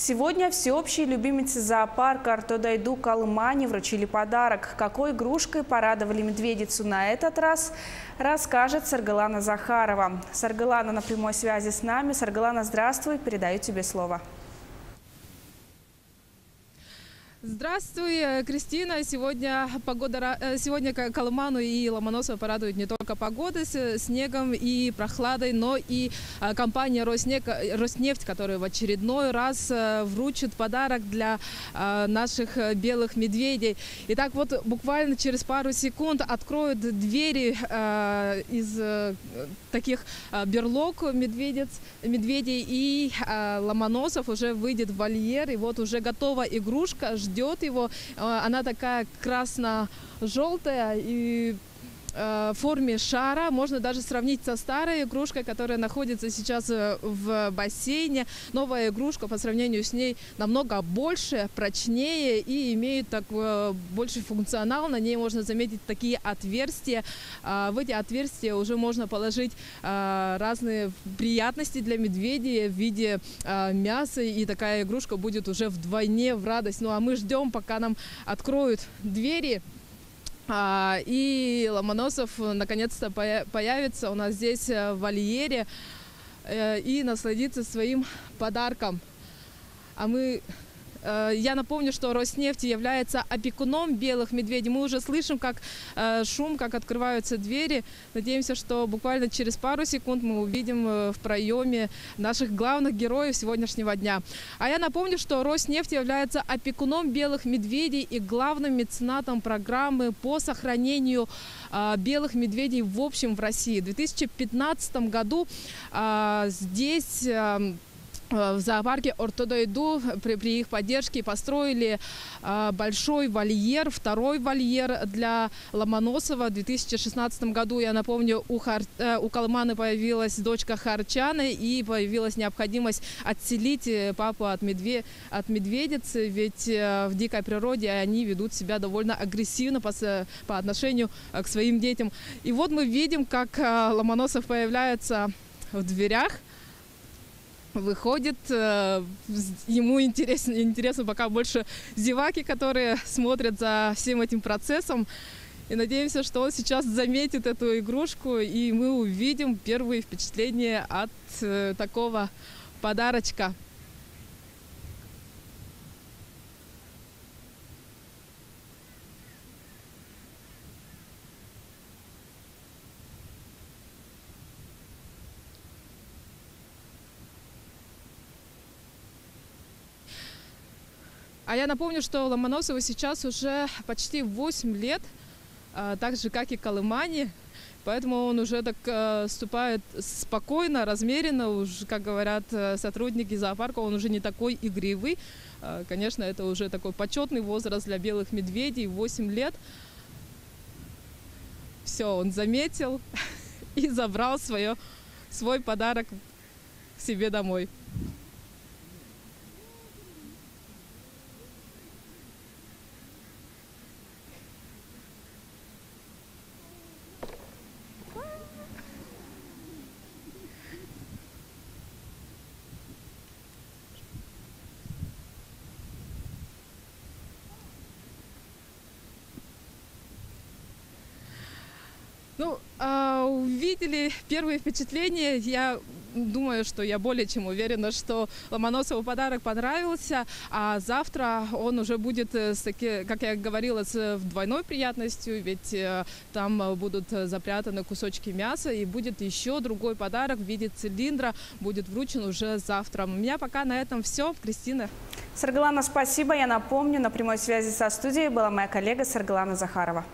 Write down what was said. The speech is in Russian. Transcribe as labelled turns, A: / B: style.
A: Сегодня всеобщей любимице зоопарка Ортодайду Калмани вручили подарок. Какой игрушкой порадовали медведицу на этот раз, расскажет Саргалана Захарова. Саргалана на прямой связи с нами. Саргалана, здравствуй, передаю тебе слово.
B: Здравствуй, Кристина. Сегодня Калману и Ломоносова порадует не только погода с снегом и прохладой, но и компания Роснефть, которая в очередной раз вручит подарок для наших белых медведей. Итак, вот буквально через пару секунд откроют двери из таких берлог медведей, и Ломоносов уже выйдет в вольер, и вот уже готова игрушка, ждет его. Она такая красно-желтая и в форме шара. Можно даже сравнить со старой игрушкой, которая находится сейчас в бассейне. Новая игрушка по сравнению с ней намного больше, прочнее и имеет больше функционал. На ней можно заметить такие отверстия. В эти отверстия уже можно положить разные приятности для медведей в виде мяса. И такая игрушка будет уже вдвойне в радость. Ну а мы ждем, пока нам откроют двери. И Ломоносов наконец-то появится у нас здесь в вольере и насладится своим подарком. Я напомню, что Роснефть является опекуном белых медведей. Мы уже слышим, как шум, как открываются двери. Надеемся, что буквально через пару секунд мы увидим в проеме наших главных героев сегодняшнего дня. А я напомню, что Роснефть является опекуном белых медведей и главным меценатом программы по сохранению белых медведей в общем в России. В 2015 году здесь в зоопарке Ортодайду при их поддержке построили большой вольер, второй вольер для Ломоносова. В 2016 году, я напомню, у Калманы появилась дочка Харчаны, и появилась необходимость отселить папу от медведицы, ведь в дикой природе они ведут себя довольно агрессивно по отношению к своим детям. И вот мы видим, как Ломоносов появляется в дверях. Выходит, ему интересно пока больше зеваки, которые смотрят за всем этим процессом. И надеемся, что он сейчас заметит эту игрушку, и мы увидим первые впечатления от такого подарочка. А я напомню, что Ломоносову сейчас уже почти 8 лет, так же, как и Калмани. Поэтому он уже так ступает спокойно, размеренно. Уж, как говорят сотрудники зоопарка, он уже не такой игривый. Конечно, это уже такой почетный возраст для белых медведей, 8 лет. Все, он заметил и забрал свой подарок себе домой. Ну, увидели первые впечатления. Я думаю, что я более чем уверена, что Ломоносову подарок понравился, а завтра он уже будет, как я говорила, с двойной приятностью, ведь там будут запрятаны кусочки мяса, и будет еще другой подарок в виде цилиндра, будет вручен уже завтра. У меня пока на этом все. Кристина.
A: Саргалана, спасибо. Я напомню, на прямой связи со студией была моя коллега Саргалана Захарова.